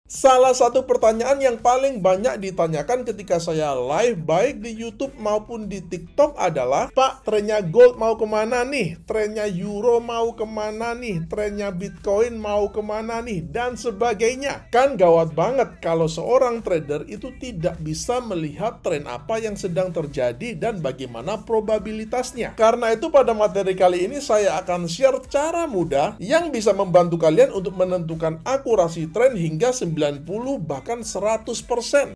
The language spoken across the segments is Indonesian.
Salah satu pertanyaan yang paling banyak ditanyakan ketika saya live baik di YouTube maupun di TikTok adalah, Pak, trennya gold mau kemana nih? Trennya euro mau kemana nih? Trennya Bitcoin mau kemana nih? Dan sebagainya. Kan gawat banget kalau seorang trader itu tidak bisa melihat tren apa yang sedang terjadi dan bagaimana probabilitasnya. Karena itu pada materi kali ini saya akan share cara mudah yang bisa membantu kalian untuk menentukan akurasi tren hingga 90 bahkan 100%.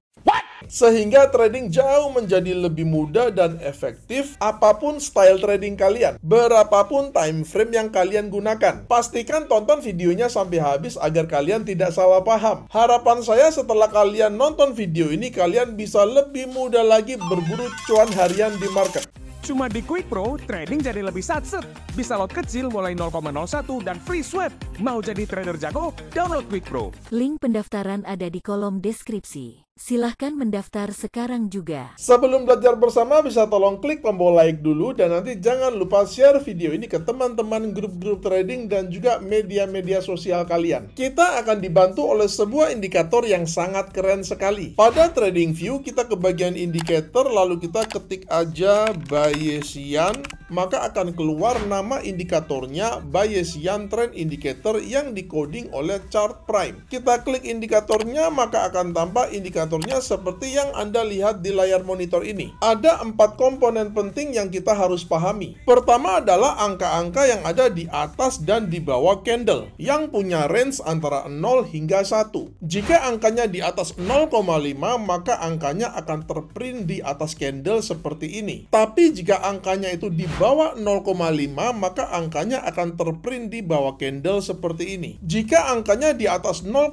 Sehingga trading jauh menjadi lebih mudah dan efektif apapun style trading kalian, berapapun time frame yang kalian gunakan. Pastikan tonton videonya sampai habis agar kalian tidak salah paham. Harapan saya setelah kalian nonton video ini, kalian bisa lebih mudah lagi berburu cuan harian di market. Cuma di Quick Pro, trading jadi lebih satset. Bisa lot kecil mulai 0,01 dan free sweat. Mau jadi trader jago? Download Quick Pro. Link pendaftaran ada di kolom deskripsi. Silahkan mendaftar sekarang juga. Sebelum belajar bersama, bisa tolong klik tombol like dulu dan nanti jangan lupa share video ini ke teman-teman grup-grup trading dan juga media-media sosial kalian. Kita akan dibantu oleh sebuah indikator yang sangat keren sekali. Pada TradingView, kita ke bagian indikator lalu kita ketik aja Bayesian, maka akan keluar nama indikatornya Bayesian Trend Indicator yang dikoding oleh Chart Prime. Kita klik indikatornya, maka akan tampak indikatornya seperti yang Anda lihat di layar monitor ini. Ada 4 komponen penting yang kita harus pahami. Pertama adalah angka-angka yang ada di atas dan di bawah candle, yang punya range antara 0 hingga 1. Jika angkanya di atas 0,5, maka angkanya akan terprint di atas candle seperti ini. Tapi jika angkanya itu di bawah 0,5, maka angkanya akan terprint di bawah candle seperti ini. Jika angkanya di atas 0,5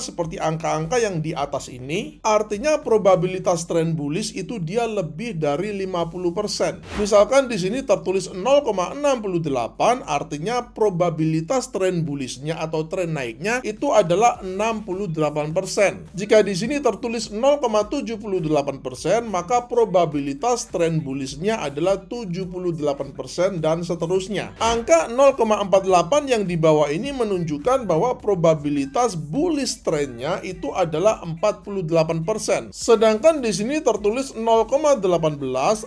seperti angka-angka yang di atas ini, artinya probabilitas tren bullish itu dia lebih dari 50%. Misalkan di sini tertulis 0,68, artinya probabilitas tren bullishnya atau tren naiknya itu adalah 68%. Jika di sini tertulis 0,78%, maka probabilitas tren bullishnya adalah 78% dan seterusnya. Angka 0,48 yang di bawah ini menunjukkan bahwa probabilitas bullish trennya itu adalah 48%. Sedangkan di sini tertulis 0,18,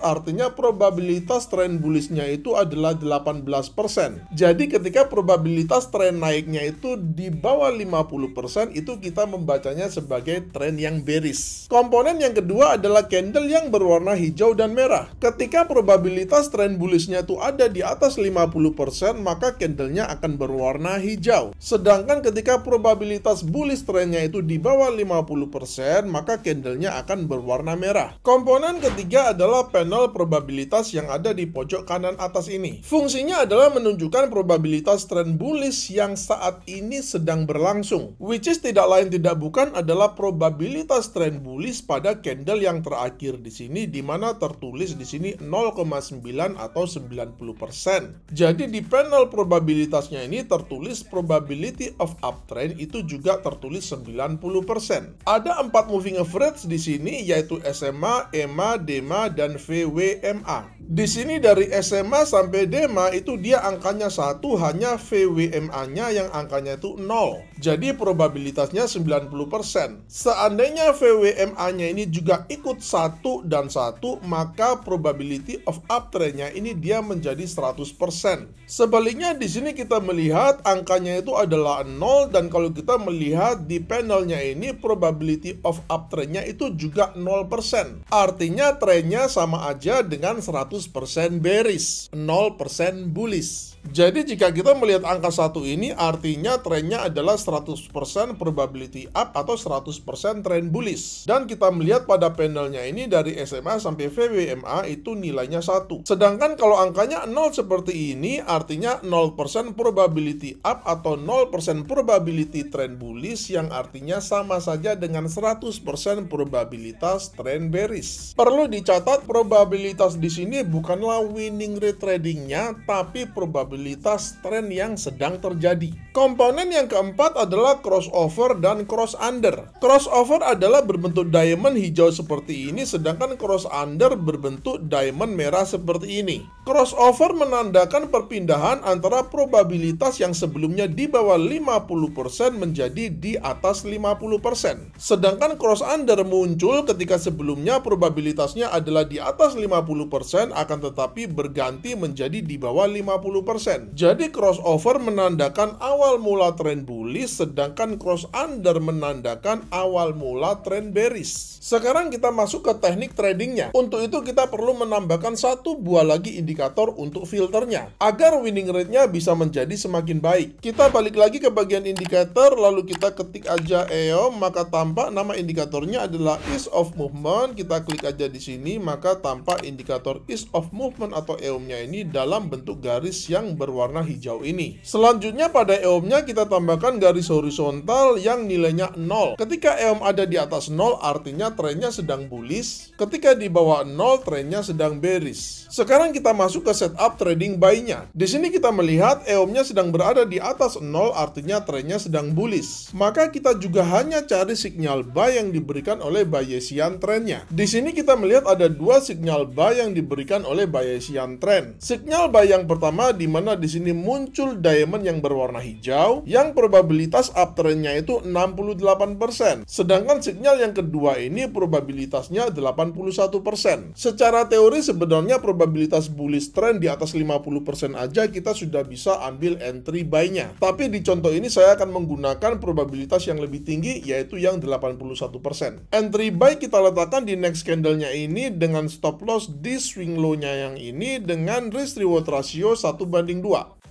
artinya probabilitas tren bullishnya itu adalah 18%. Jadi ketika probabilitas tren naiknya itu di bawah 50%, itu kita membacanya sebagai tren yang bearish. Komponen yang kedua adalah candle yang berwarna hijau dan merah. Ketika probabilitas tren bullishnya itu ada di atas 50%, maka candlenya akan berwarna hijau. Sedangkan ketika probabilitas bullish trennya itu di bawah 50%, maka candlenya akan berwarna merah. Komponen ketiga adalah panel probabilitas yang ada di pojok kanan atas ini. Fungsinya adalah menunjukkan probabilitas tren bullish yang saat ini sedang berlangsung, which is tidak lain tidak bukan adalah probabilitas tren bullish pada candle yang terakhir di sini, di mana tertulis di sini 0,9 atau 90%. Jadi di panel probabilitasnya ini tertulis probability of uptrend itu juga tertulis 90%. Ada 4 moving average di sini, yaitu SMA, EMA, DEMA, dan VWMA. Di sini dari SMA sampai DEMA itu dia angkanya 1, hanya VWMA-nya yang angkanya itu 0. Jadi probabilitasnya 90%. Seandainya VWMA-nya ini juga ikut 1 dan 1, maka probability of uptrend-nya ini dia menjadi 100%. Sebaliknya di sini kita melihat angkanya itu adalah 0, dan kalau kita melihat di panelnya ini probability of uptrend-nya itu juga 0%. Artinya trennya sama aja dengan 100% bearish, 0% bullish. Jadi jika kita melihat angka 1 ini, artinya trennya adalah 100% probability up atau 100% tren bullish. Dan kita melihat pada panelnya ini dari SMA sampai VWMA itu nilainya 1. Sedangkan kalau angkanya 0 seperti ini, artinya 0% probability up atau 0% probability tren bullish, yang artinya sama saja dengan 100% probabilitas tren bearish. Perlu dicatat probabilitas di sini ini bukanlah winning rate tradingnya, tapi probabilitas tren yang sedang terjadi. Komponen yang keempat adalah crossover dan cross under. Crossover adalah berbentuk diamond hijau seperti ini, sedangkan cross under berbentuk diamond merah seperti ini. Crossover menandakan perpindahan antara probabilitas yang sebelumnya di bawah 50% menjadi di atas 50%. Sedangkan cross under muncul ketika sebelumnya probabilitasnya adalah di atas 50%, akan tetapi berganti menjadi di bawah 50%. Jadi crossover menandakan awal mula tren bullish, sedangkan cross under menandakan awal mula tren bearish. Sekarang kita masuk ke teknik tradingnya. Untuk itu kita perlu menambahkan satu buah lagi indikator untuk filternya, agar winning rate-nya bisa menjadi semakin baik. Kita balik lagi ke bagian indikator, lalu kita ketik aja EOM, maka tampak nama indikatornya adalah ease of movement. Kita klik aja di sini, maka tampak indikator ease of movement atau EOM-nya ini dalam bentuk garis yang berwarna hijau ini. Selanjutnya pada EOM-nya kita tambahkan garis horizontal yang nilainya 0. Ketika EOM ada di atas 0, artinya trennya sedang bullish. Ketika di bawah 0, trennya sedang bearish. Sekarang kita masuk ke setup trading buy-nya. Di sini kita melihat EOM-nya sedang berada di atas 0, artinya trennya sedang bullish. Maka kita juga hanya cari sinyal buy yang diberikan oleh Bayesian trennya. Di sini kita melihat ada dua sinyal buy yang diberikan oleh Bayesian trend. Sinyal buy yang pertama di mana di sini muncul diamond yang berwarna hijau, yang probabilitas uptrendnya itu 68%. Sedangkan sinyal yang kedua ini probabilitasnya 81%. Secara teori sebenarnya probabilitas bullish trend di atas 50% aja kita sudah bisa ambil entry buy-nya. Tapi di contoh ini saya akan menggunakan probabilitas yang lebih tinggi, yaitu yang 81%. Entry buy kita letakkan di next candle-nya ini dengan stop loss di swing low-nya yang ini dengan risk reward ratio 1:2.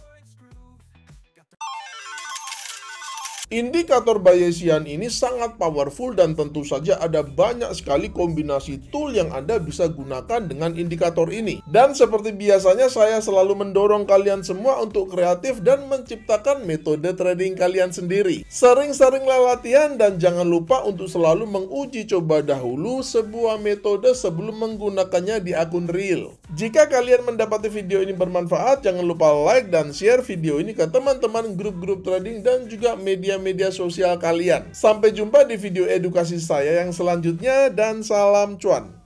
Indikator Bayesian ini sangat powerful dan tentu saja ada banyak sekali kombinasi tool yang Anda bisa gunakan dengan indikator ini. Dan seperti biasanya saya selalu mendorong kalian semua untuk kreatif dan menciptakan metode trading kalian sendiri. Sering-seringlah latihan dan jangan lupa untuk selalu menguji coba dahulu sebuah metode sebelum menggunakannya di akun real. Jika kalian mendapati video ini bermanfaat, jangan lupa like dan share video ini ke teman-teman grup-grup trading dan juga media sosial kalian. Sampai jumpa di video edukasi saya yang selanjutnya dan salam cuan.